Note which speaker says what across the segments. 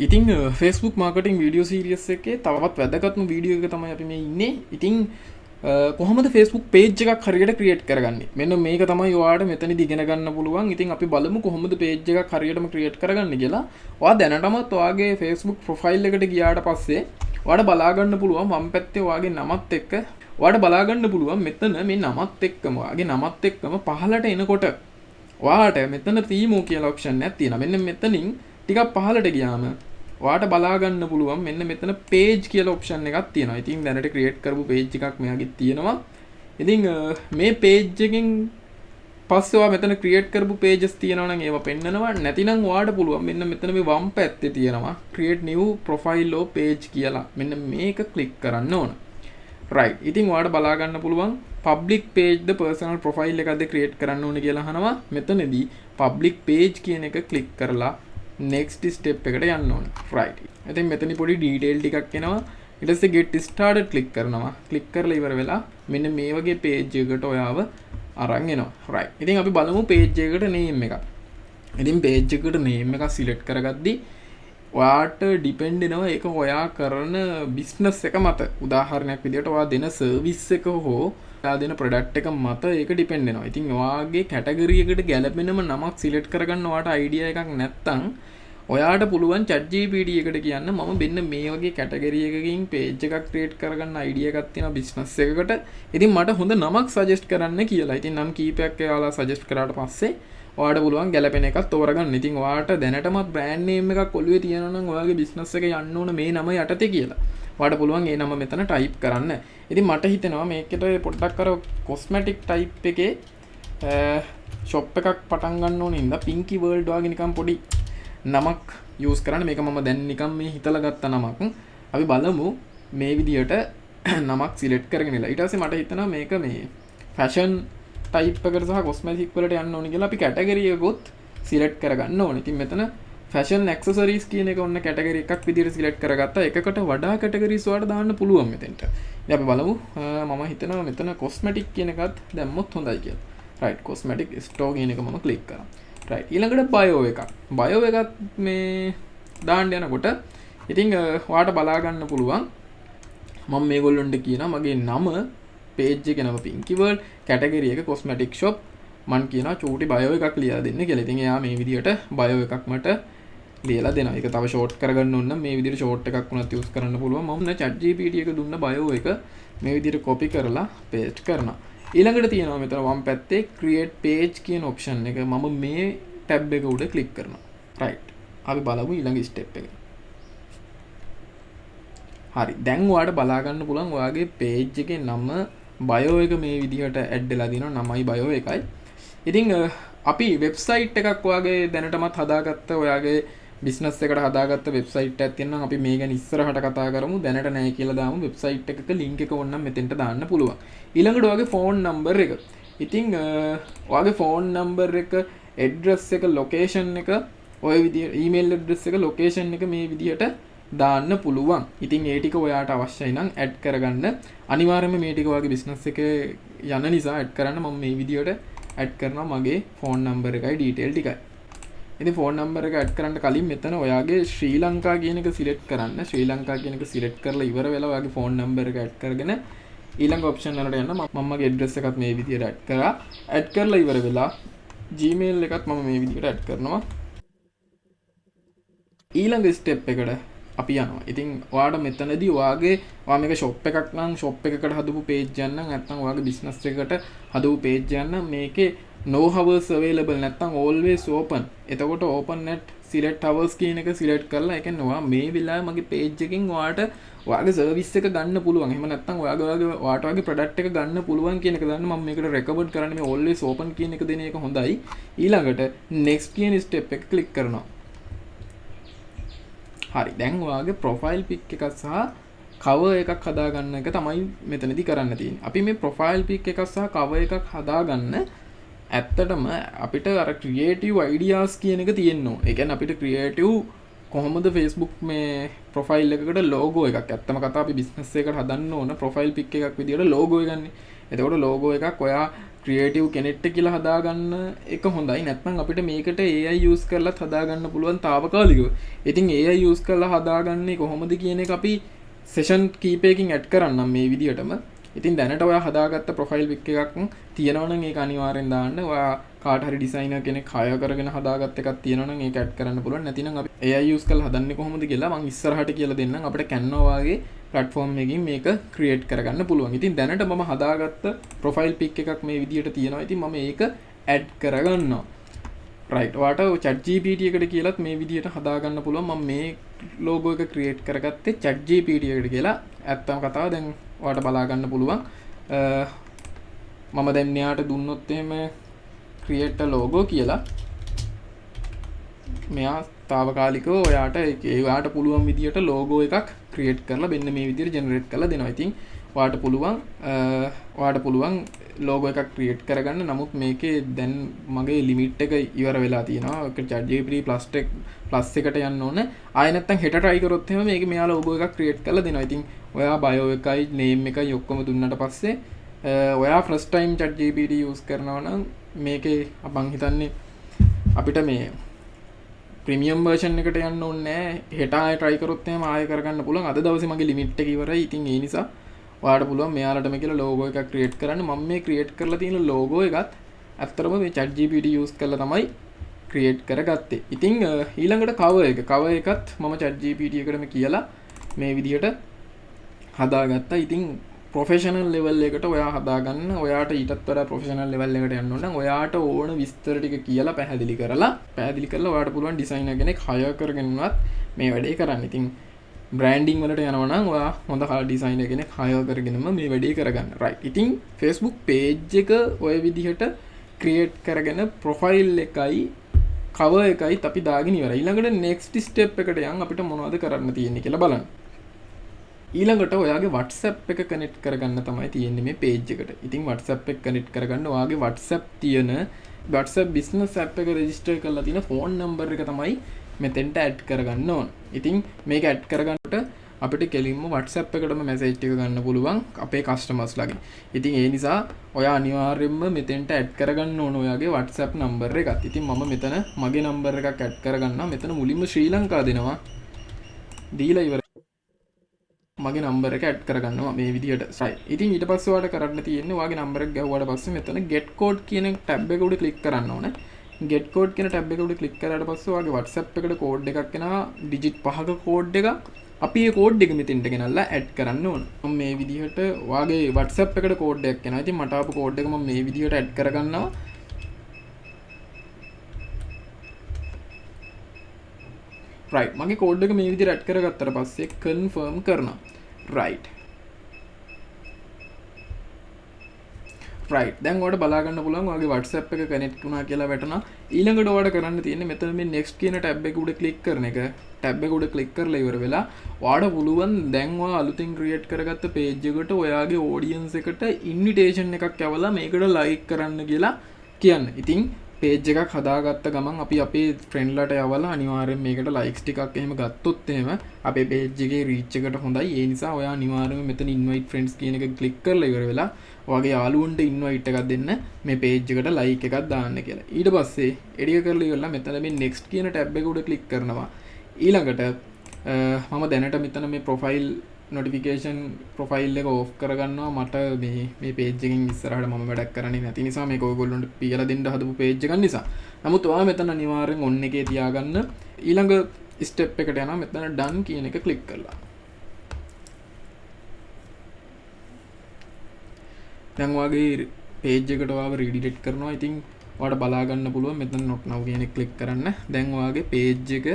Speaker 1: ඉතින් Facebook marketing video serious එකේ තවත් වැදගත්ම වීඩියෝ එක තමයි අපි මේ ඉන්නේ. ඉතින් කොහොමද Facebook page එකක් හරියට create කරගන්නේ? මෙන්න මේක තමයි ඔයාලට මෙතනදි ඉගෙන ගන්න පුළුවන්. ඉතින් අපි බලමු කොහොමද page එකක් හරියටම create කරගන්නේ කියලා. ඔයා දැනටමත් ඔයාගේ Facebook profile එකට ගියාට පස්සේ ඔයාලට බලා ගන්න පුළුවන් වම් පැත්තේ ඔයාගේ නමත් එක්ක ඔයාලට බලා ගන්න පුළුවන් මෙතන මේ නමත් එක්කම ඔයාගේ නමත් එක්කම පහළට එනකොට ඔයාලට මෙතන theme කියලා option එකක් තියෙනවා. මෙන්න මෙතනින් ටිකක් පහළට ගියාම ඔයාට බලා ගන්න පුළුවන් මෙන්න මෙතන page කියලා option එකක් තියෙනවා. ඉතින් දැනට create කරපු page එකක් මෙයාගේ තියෙනවා. ඉතින් මේ page එකෙන් පස්සේ ඔයා මෙතන create කරපු pages තියෙනවා නම් ඒවා පෙන්නනවා. නැතිනම් ඔයාට පුළුවන් මෙන්න මෙතන මේ වම් පැත්තේ තියෙනවා create new profile or page කියලා. මෙන්න මේක click කරන්න ඕන. right. ඉතින් ඔයාට බලා ගන්න පුළුවන් public page the personal profile එකක්ද create කරන්න ඕනේ කියලා අහනවා. මෙතනදී public page කියන එක click කරලා next step එකට යන්න ඕනේ. right. ඉතින් මෙතන පොඩි detail ටිකක් එනවා. ඊට පස්සේ get started click කරනවා. click කරලා ඉවර වෙලා මෙන්න මේ වගේ page එකකට ඔයාව අරන් එනවා. right. ඉතින් අපි බලමු page එකට name එකක්. ඉතින් page එකට name එකක් select කරගද්දි ඔයාට depend වෙනවා ඒක ඔයා කරන business එක මත. උදාහරණයක් විදිහට ඔයා දෙන service එක හෝ ඔයා දෙන product එක මත ඒක depend වෙනවා. ඉතින් ඔයාගේ category එකට ගැලපෙනම නමක් select කරගන්න ඔයාට idea එකක් නැත්නම් ඔයාට පුළුවන් ChatGPT එකට කියන්න මම මෙන්න මේ වගේ category එකකින් page එකක් create කරගන්න idea එකක් තියෙනවා business එකකට. ඉතින් මට හොඳ නමක් suggest කරන්න කියලා. ඉතින් නම් කීපයක් එයාලා suggest කරාට පස්සේ ඔයාට පුළුවන් ගැලපෙන එකක් තෝරගන්න. ඉතින් ඔයාට දැනටමත් brand name එකක් ඔළුවේ තියෙනවා නම් ඔයාගේ business එක යන්න ඕන මේ නම යටතේ කියලා. ඔයාට පුළුවන් ඒ නම මෙතන type කරන්න. ඉතින් මට හිතෙනවා මේකට පොඩ්ඩක් අර cosmetic type එකේ shop එකක් පටන් ගන්න ඕන ඉඳලා Pinky World වගේ නිකන් පොඩි නමක් use කරන්න. මේක මම දැන් නිකන් මේ හිතලා ගත්ත නමක්. අපි බලමු මේ විදියට නමක් select කරගෙන ඉලා. ඊට පස්සේ මට හිතෙනවා මේක මේ fashion type එකට සහ cosmetic වලට යන්න ඕනේ කියලා අපි category එකකුත් select කරගන්න ඕනේ. ඉතින් මෙතන fashion accessories කියන එක ඔන්න category එකක් විදියට select කරගත්තා. එකකට වඩා categories වලට දාන්න පුළුවන් මෙතෙන්ට. ඉතින් අපි බලමු මම හිතනවා මෙතන cosmetic කියන එකත් දැම්මොත් හොඳයි කියලා. right. cosmetic store කියන එක මම click කරා. right. ඊළඟට bio එකක්. bio එකත් මේ දාන්න යනකොට ඉතින් ඔයාට බලා ගන්න පුළුවන් මම මේගොල්ලොන්ට කියනවා මගේ නම page එකේ නම Pinky World, category එක cosmetic shop. මම කියනවා චූටි bio එකක් ලියලා දෙන්න කියලා. ඉතින් එයා මේ විදියට bio එකක් මට ලියලා දෙනවා. ඒක තව short කරගන්න ඕන නම් මේ විදියට short එකක් වුණත් use කරන්න පුළුවන්. මම ChatGPT එක දුන්න bio එක මේ විදියට copy කරලා paste කරනවා. ඊළඟට තියෙනවා මෙතන වම් පැත්තේ create page කියන option එක. මම මේ tab එක උඩ click කරනවා. right. අපි බලමු ඊළඟ step එක. හරි. දැන් ඔයාලට බලා ගන්න පුළුවන් ඔයාගේ page එකේ නම bio එක මේ විදිහට add වෙලා දිනවා. නමයි bio එකයි. ඉතින් අපි වෙබ්සයිට් එකක් ඔයාගේ දැනටමත් හදාගත්ත ඔයාගේ බිස්නස් එකට හදාගත්ත වෙබ්සයිට් එකක් තියෙනවා. අපි මේ ගැන ඉස්සරහට කතා කරමු. දැනට නැහැ කියලා දාමු. වෙබ්සයිට් එකක link එක ඕනනම් මෙතෙන්ට දාන්න පුළුවන්. ඊළඟට ඔයාගේ phone number එක. ඉතින් ඔයාගේ phone number එක, address එක, location එක, ඔය විදිහට email address එක, location එක මේ විදිහට දාන්න පුළුවන්. ඉතින් ඒ ටික ඔයාට අවශ්‍යයි නම් add කරගන්න. අනිවාර්යයෙන්ම මේ ටික ඔයාගේ බිස්නස් එකේ යන නිසා add කරන්න. මම මේ විදිහට add කරනවා මගේ phone number එකයි detail ටිකයි. ඉතින් phone number එක add කරන්න කලින් මෙතන ඔයාගේ ශ්‍රී ලංකා කියන එක select කරන්න. ශ්‍රී ලංකා කියන එක select කරලා ඉවර වෙලා ඔයාගේ phone number එක add කරගෙන ඊළඟ option වලට යන්න. මම මගේ address එකත් මේ විදිහට add කරා. add කරලා ඉවර වෙලා Gmail එකත් මම මේ විදිහට add කරනවා. ඊළඟ step එකට අපි යනවා. ඉතින් ඔයාට මෙතනදී ඔයා මේක shop එකක් නම් shop එකකට හදපු page එකක් නම් නැත්නම් ඔයාගේ business එකකට හදපු page එකක් නම් මේකේ no hours available නැත්නම් always open. එතකොට open at select hours කියන එක select කරලා ඒ කියන්නේ ඔයා මේ වෙලාවේ මගේ page එකකින් ඔයාට ඔයාගේ service එක ගන්න පුළුවන්. එහෙම නැත්නම් ඔයාට වගේ product එක ගන්න පුළුවන් කියන එක දාන්න. මම මේකට recommend කරන්නේ මේ always open කියන එක දෙන එක හොඳයි. ඊළඟට next කියන step එක click කරනවා. හරි. දැන් ඔයාගේ profile pic එකක් සහ cover එකක් හදාගන්න එක තමයි මෙතනදී කරන්න තියෙන්නේ. අපි මේ profile pic එකක් සහ cover එකක් හදාගන්න ඇත්තටම අපිට අර creative ideas කියන එක තියෙන්න ඕන. ඒ කියන්නේ අපිට creative කොහොමද Facebook මේ profile එකකට logo එකක් ඇත්තම කතා අපි business එකකට හදන්න ඕන profile pic එකක් විදියට logo එක ගන්න. එතකොට logo එකක් ඔයා ක්‍රියේටිව් කෙනෙක්ට කියලා හදාගන්න එක හොඳයි. නැත්නම් අපිට මේකට AI යූස් කරලා හදාගන්න පුළුවන් తాවකාලිකව. ඉතින් AI යූස් කරලා හදාගන්නේ කොහොමද කියන එක අපි සෙෂන් කීපයකින් ඇඩ් කරන්නම් මේ විදිහටම. ඉතින් දැනට ඔයා හදාගත්ත ප්‍රොෆයිල් පික් එකක් තියෙනවා නම් ඒක අනිවාර්යෙන් දාන්න. ඔයා කාට හරි ඩිසයිනර් කෙනෙක් හයර් කරගෙන හදාගත්ත එකක් තියෙනවා නම් ඒක ඇඩ් කරන්න පුළුවන්. නැතිනම් අපි AI යූස් කරලා හදන්නේ කොහොමද කියලා මම ඉස්සරහට කියලා දෙන්නම්. අපිට Canva වගේ platform එකකින් මේක create කරගන්න පුළුවන්. ඉතින් දැනට මම හදාගත්ත ප්‍රොෆයිල් පික් එකක් මේ විදිහට තියෙනවා. ඉතින් මම ඒක ඇඩ් කරගන්නවා. right ඔයාට ChatGPT එකට කියලාත් මේ විදිහට හදාගන්න පුළුවන්. මම මේ logo එක create කරගත්තේ ChatGPT එකට කියලා. ඇත්තම කතාව දැන් ඔයාට බලා ගන්න පුළුවන්. මම දැන් මෙයාට දුන්නොත් එහෙම create a logo කියලා මෙයා తాවකාලිකව ඔයාට පුළුවන් විදිහට logo එකක් create කරලා මෙන්න මේ විදිහට generate කරලා දෙනවා. ඉතින් ඔයාට පුළුවන් logo එකක් create කරගන්න. නමුත් මේකේ දැන් මගේ limit එක ඉවර වෙලා තියෙනවා. ඒක ChatGPT plus එකට යන්න ඕනේ. ආයෙ නැත්තම් හෙට try කරොත් එහෙම මේක මෙයා logo එකක් create කරලා දෙනවා. ඉතින් ඔයා bio එකයි name එකයි ඔක්කොම දුන්නාට පස්සේ ඔයා first time ChatGPT use කරනවා නම් මේකේ අපන් හිතන්නේ අපිට මේ ප්‍රීමියම් වර්ෂන් එකට යන්න ඕනේ නැහැ. හෙට ආයෙ try කරොත් එහෙම ආයෙ කරගන්න පුළුවන්. අද දවසේ මගේ limit එක ඉවරයි. ඉතින් ඒ නිසා ඔයාලට පුළුවන් මෙයාලටම කියලා logo එකක් create කරන්න. මම මේ create කරලා තියෙන logo එකත් ඇත්තටම මේ ChatGPT use කරලා තමයි create කරගත්තේ. ඉතින් ඊළඟට cover එකත් මම ChatGPT එකටම කියලා මේ විදිහට හදාගත්තා. ඉතින් ප්‍රොෆෙෂනල් ලෙවල් එකට ඔයා හදාගන්න. ඔයාට ඊටත් වඩා ප්‍රොෆෙෂනල් ලෙවල් එකට යන්න ඕන නම් ඔයාට ඕන විස්තර ටික කියලා පැහැදිලි කරලා ඔයාට පුළුවන් ඩිසයිනර් කෙනෙක් හයර් කරගෙනවත් මේ වැඩේ කරන්න. ඉතින් බ්‍රෑන්ඩින් වලට යනවා නම් ඔයා හොඳ ඩිසයිනර් කෙනෙක් හයර් කරගෙනම මේ වැඩේ කරගන්න. right. ඉතින් Facebook page එක ඔය විදිහට create කරගෙන profile එකයි cover එකයි අපි දාගෙන ඉවරයි. ඊළඟට next step එකට යන් අපිට මොනවද කරන්න තියෙන්නේ කියලා බලන්න. ඊළඟට ඔයාගේ WhatsApp එක connect කරගන්න තමයි තියෙන්නේ මේ page එකට. ඉතින් WhatsApp එක connect කරගන්න ඔයාගේ WhatsApp තියෙන WhatsApp business app එක register කරලා තියෙන phone number එක තමයි මෙතෙන්ට add කරගන්න ඕන. ඉතින් මේක add කරගන්නට අපිට කෙලින්ම WhatsApp එකටම message ටික ගන්න පුළුවන් අපේ customers ලාගෙන්. ඉතින් ඒ නිසා ඔයා අනිවාර්යයෙන්ම මෙතෙන්ට add කරගන්න ඕන ඔයාගේ WhatsApp number එකත්. ඉතින් මම මෙතන මගේ number එකක් add කරගන්නවා. මෙතන මුලින්ම ශ්‍රී ලංකා දෙනවා. දීලා ඉවර මගේ නම්බර එක ඇඩ් කරගන්නවා මේ විදිහට. right. ඉතින් ඊට පස්සේ ඔයාලට කරන්න තියෙන්නේ ඔයාගේ නම්බර එක ගැහුවාට පස්සේ මෙතන get code කියන ටැබ් එක උඩ ක්ලික් කරන්න ඕනේ. get code කියන ටැබ් එක උඩ ක්ලික් කරාට පස්සේ ඔයාගේ WhatsApp එකට කෝඩ් එකක් එනවා. ඩිජිට් 5ක කෝඩ් එක. අපි මේ කෝඩ් එක මෙතෙන්ට ගෙනල්ලා ඇඩ් කරන්න ඕන. මම මේ විදිහට ඔයාගේ WhatsApp එකට කෝඩ් එකක් එනවා. ඉතින් මට ආපු කෝඩ් එක මම මේ විදිහට ඇඩ් කරගන්නවා. right. මගේ කෝඩ් එක මේ විදිහට ඇඩ් කරගත්තට පස්සේ confirm කරනවා. right. දැන් ඔයාලට බලා ගන්න පුළුවන් ඔයාගේ WhatsApp එක connect වුණා කියලා වැටෙනවා. ඊළඟට ඔයාලට කරන්න තියෙන්නේ මෙතන මේ next කියන tab එක උඩ click කරන එක. tab එක උඩ click කරලා ඉවර වෙලා ඔයාලට පුළුවන් දැන් ඔයා අලුතින් create කරගත්ත page එකට ඔයාගේ audience එකට invitation එකක් යවලා මේකට like කරන්න කියලා කියන්න. ඉතින් page එකක් හදාගත්ත ගමන් අපි අපේ friend ලට යවලා අනිවාර්යෙන් මේකට likes ටිකක් එහෙම ගත්තොත් එහෙම අපේ page එකේ reach එකට හොඳයි. ඒ නිසා ඔයා අනිවාර්යෙන්ම මෙතන invite friends කියන එක click කරලා ඉවර වෙලා ඔයාගේ යාළුවන්ට invite එකක් දෙන්න මේ page එකට like එකක් දාන්න කියලා. ඊට පස්සේ edit කරලා ඉවරලා මෙතන මේ next කියන tab එක උඩ click කරනවා. ඊළඟට මම දැනට මෙතන මේ profile notification profile එක off කරගන්නවා. මට මේ page එකෙන් ඉස්සරහට මම වැඩක් කරන්නේ නැති නිසා මේක ඔයගොල්ලන්ට පියලා දෙන්න හදපු page එකක් නිසා. නමුත් ඔයා මෙතන අනිවාර්යෙන් on එකේ තියාගන්න. ඊළඟ step එකට යනවා. මෙතන done කියන එක click කරලා. දැන් ඔයාගේ page එකට ඔයාව redirect කරනවා. ඉතින් ඔයාලට බලා ගන්න පුළුවන් මෙතන not now කියන එක click කරන්න. දැන් ඔයාගේ page එක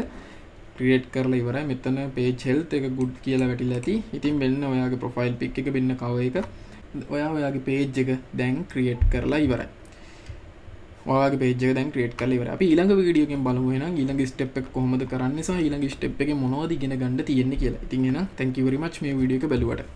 Speaker 1: create කරලා ඉවරයි. මෙතන page health එක good කියලා වැටිලා ඇති. ඉතින් මෙන්න ඔයාගේ profile pic එක මෙන්න cover එක ඔයාගේ page එක දැන් create කරලා ඉවරයි. ඔයාගේ page එක දැන් create කරලා ඉවරයි. අපි ඊළඟ වීඩියෝ එකෙන් බලමු එහෙනම් ඊළඟ step එක කොහොමද කරන්නේ සහ ඊළඟ step එකේ මොනවද ඉගෙන ගන්න තියෙන්නේ කියලා. ඉතින් එහෙනම් thank you very much මේ වීඩියෝ එක බැලුවට.